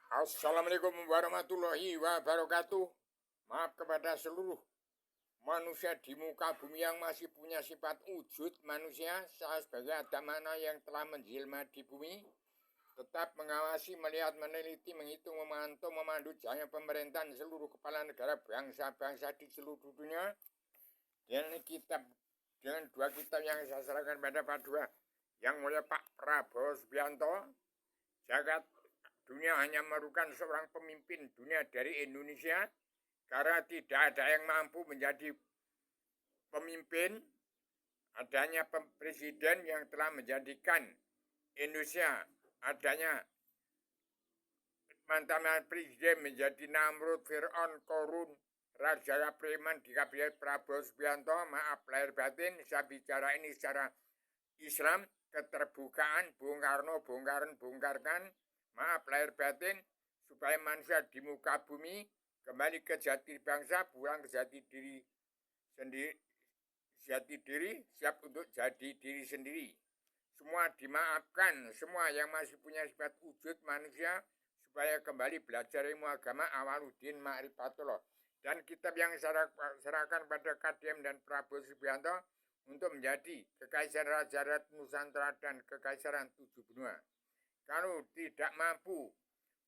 Assalamualaikum warahmatullahi wabarakatuh. Maaf kepada seluruh manusia di muka bumi yang masih punya sifat wujud manusia. Saya sebagai adamana yang telah menjelma di bumi, tetap mengawasi, melihat, meneliti, menghitung, memantau, memandu jalannya pemerintahan seluruh kepala negara bangsa-bangsa di seluruh dunia. Dengan dua kitab yang saya serahkan pada Pak Dua, yang mulia Pak Prabowo Subianto, jagat dunia hanya memerlukan seorang pemimpin dunia dari Indonesia, karena tidak ada yang mampu menjadi pemimpin. Adanya presiden yang telah menjadikan Indonesia, adanya mantan presiden menjadi Namrud, Fir'aun, Korun, Raja Preman di kabinet Prabowo Subianto. Maaf lahir batin, saya bicara ini secara Islam, keterbukaan, Bung Karno, bongkarkan. Maaf lahir batin, supaya manusia di muka bumi kembali ke jati bangsa, pulang ke jati diri sendiri, siap untuk jadi diri sendiri. Semua dimaafkan, semua yang masih punya sifat wujud manusia, supaya kembali belajar ilmu agama Awaludin Ma'rifatullah. Dan kitab yang serahkan pada KDM dan Prabowo Subianto untuk menjadi Kekaisaran Raja Rat Nusantara dan Kekaisaran 7 benua. Kalau tidak mampu,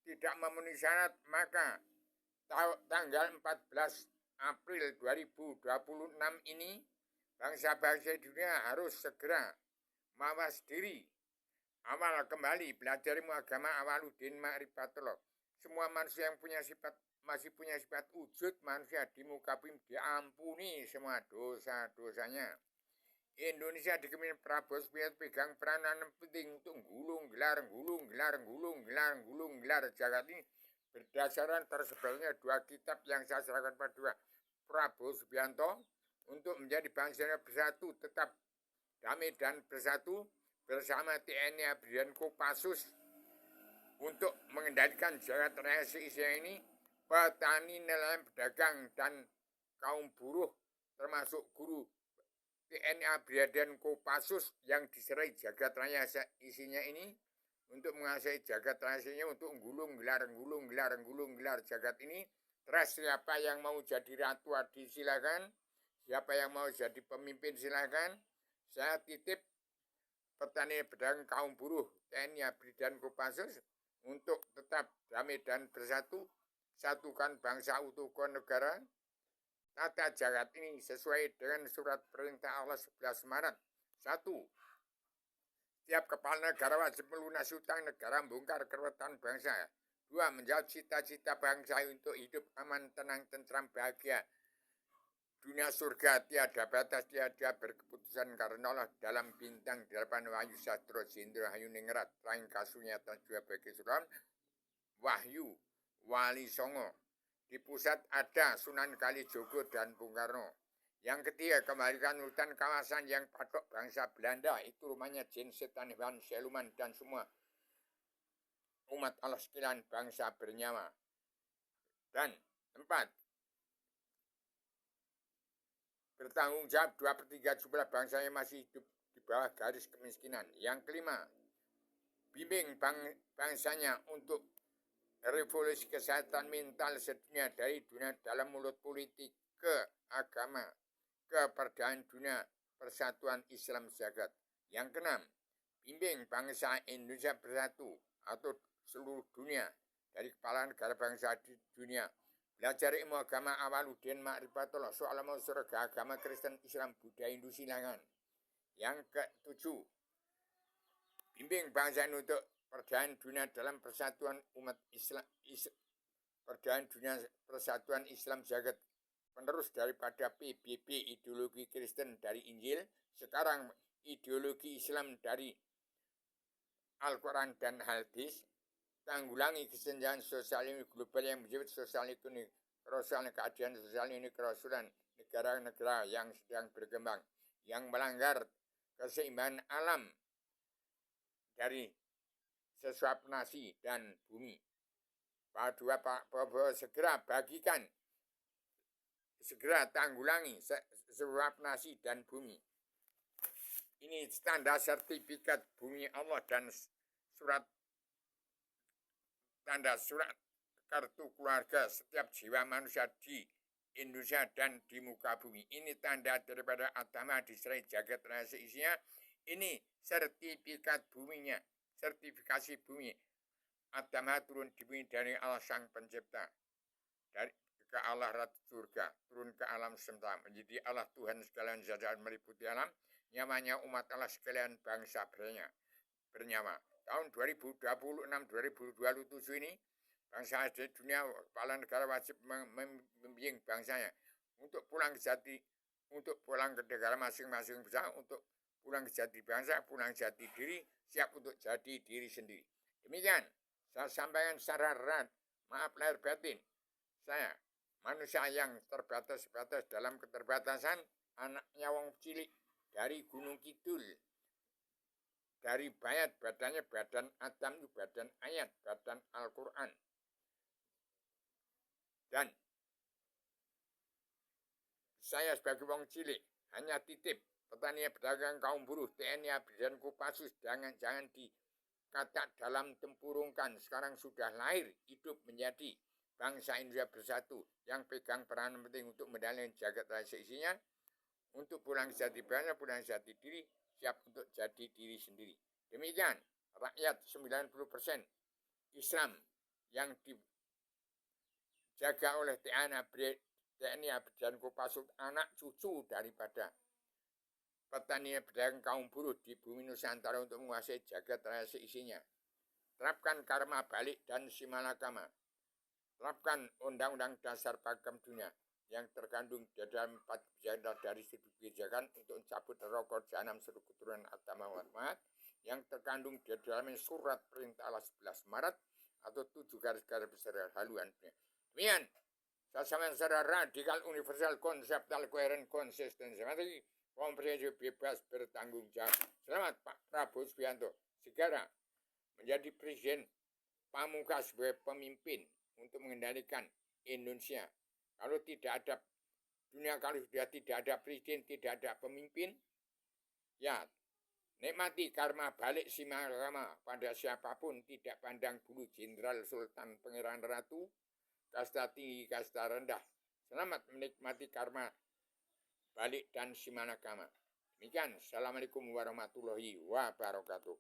tidak memenuhi syarat, maka tanggal 14 April 2026 ini bangsa-bangsa dunia harus segera mawas diri, awal kembali belajar ilmu agama Awaludin Ma'rifatullah. Semua manusia yang masih punya sifat wujud manusia di muka bumi diampuni semua dosa-dosanya. Indonesia di kepemimpinan Prabowo Subianto pegang peranan penting untuk gulung gelar jagat ini berdasarkan tersebarnya dua kitab yang saya serahkan pada dua Prabowo Subianto untuk menjadi bangsa yang bersatu, tetap damai dan bersatu bersama TNI ABRI dan Kopassus untuk mengendalikan jagat raya se-Asia ini, petani, nelayan, pedagang, dan kaum buruh termasuk guru TNI ABRI dan Kopassus yang diserai jagat raya isinya ini untuk menguasai jagat raya isinya, untuk gulung gelar jagat ini. Terus siapa yang mau jadi ratu adi silakan, siapa yang mau jadi pemimpin silakan. Saya titip petani, pedagang, kaum buruh, TNI ABRI dan Kopassus untuk tetap damai dan bersatu, satukan bangsa, utuhkan negara. Tata jagat ini sesuai dengan surat perintah Allah 11 Maret. 1. Tiap kepala negara wajib melunasi utang negara, membongkar keruwetan bangsa. 2. Menjawab cita-cita bangsa untuk hidup aman, tenang, tentram, bahagia. Dunia surga tiada batas, tiada berkeputusan karena Allah dalam bintang 8 Wahyu Sastro Jendro Hayu Ningrat Lain kasunya juga bagi surat Wahyu Wali Songo. Di pusat ada Sunan Kalijogo dan Bung Karno. Yang ketiga, kembalikan hutan kawasan yang patok bangsa Belanda, itu rumahnya jin, setan, hewan, siluman, dan semua umat Allah sekalian bangsa bernyawa. Dan 4, bertanggung jawab 2/3 jumlah bangsa yang masih hidup di bawah garis kemiskinan. Yang kelima, bimbing bangsanya untuk revolusi kesehatan mental sedunia, dari dunia dalam mulut politik ke agama, keperdaan dunia, persatuan Islam jagat. Yang keenam, bimbing bangsa Indonesia bersatu atau seluruh dunia, dari kepala negara bangsa di dunia, belajar ilmu agama Awaludin Ma'rifatullah, soal mau surga, agama Kristen, Islam, Buddha, Hindu silangan. Yang ketujuh, bimbing bangsa untuk perdamaian dunia dalam persatuan umat Islam, perdamaian dunia, persatuan Islam jagat, penerus daripada PBB, ideologi Kristen dari Injil, sekarang ideologi Islam dari Al-Quran dan Hadis. Tanggulangi kesenjangan sosial ini global yang menjadi sosial ekonomi, kerasulan, keadilan sosial ini kerasulan negara-negara yang sedang berkembang, yang melanggar keseimbangan alam dari sesuap nasi dan bumi. Pak Prabowo segera bagikan, segera tanggulangi sesuap nasi dan bumi. Ini tanda sertifikat bumi Allah dan surat tanda surat kartu keluarga setiap jiwa manusia di Indonesia dan di muka bumi. Ini tanda daripada agama diserai jagat raya seisinya. Ini sertifikat buminya, sertifikasi bumi. Agama turun di bumi dari Allah Sang Pencipta, dari ke Allah Ratu Surga, turun ke alam semesta, menjadi Allah Tuhan sekalian jajaran meliputi alam, nyamanya umat Allah sekalian bangsa bernyawa. Tahun 2026-2027 ini, bangsa di dunia, kepala negara wajib membimbing bangsanya untuk pulang ke jati, untuk pulang ke negara masing-masing bangsa, untuk pulang ke jati bangsa, pulang ke jati diri, siap untuk jadi diri sendiri. Demikian, saya sampaikan secara maaf lahir batin. Saya, manusia yang terbatas-batas dalam keterbatasan, anaknya wong cilik dari Gunung Kidul, dari bayat, badannya badan Adam, badan ayat, badan Al-Quran. Dan saya sebagai wong cilik hanya titip petani pedagang kaum buruh TNI dan Kopassus, jangan dikata dalam tempurungkan. Sekarang sudah lahir hidup menjadi bangsa Indonesia bersatu yang pegang peran penting untuk mendalami jagat raya seisinya, untuk pulang jati bangsa, pulang jati diri, siap untuk jadi diri sendiri. Demikian rakyat 90% Islam yang dijaga oleh TNI dan Kopassus, anak cucu daripada petani pedagang kaum buruh di bumi Nusantara untuk menguasai jagat raya seisinya. Terapkan karma balik dan simalakama. Terapkan Undang-Undang Dasar Pakem Dunia yang terkandung di dalam 4 kebijakan dari studi kebijakan untuk mencabut rokok jahanam seluruh keturunan Adam Muhammad yang terkandung di dalam surat perintah Allah 11 Maret atau 7 garis-garis besar haluan. Demikian, saya sampaikan secara radikal, universal, konseptual, koheren, konsisten, sistematik, komprehensif, bebas, bertanggung jawab. Selamat Pak Prabowo Subianto segera menjadi presiden pamungkas sebagai pemimpin untuk mengendalikan Indonesia. Kalau tidak ada dunia, kalau sudah tidak ada presiden, tidak ada pemimpin, ya nikmati karma balik simalakama pada siapapun, tidak pandang bulu, jenderal, sultan, pangeran, ratu, kasta tinggi, kasta rendah. Selamat menikmati karma balik dan simalakama. Demikian, assalamualaikum warahmatullahi wabarakatuh.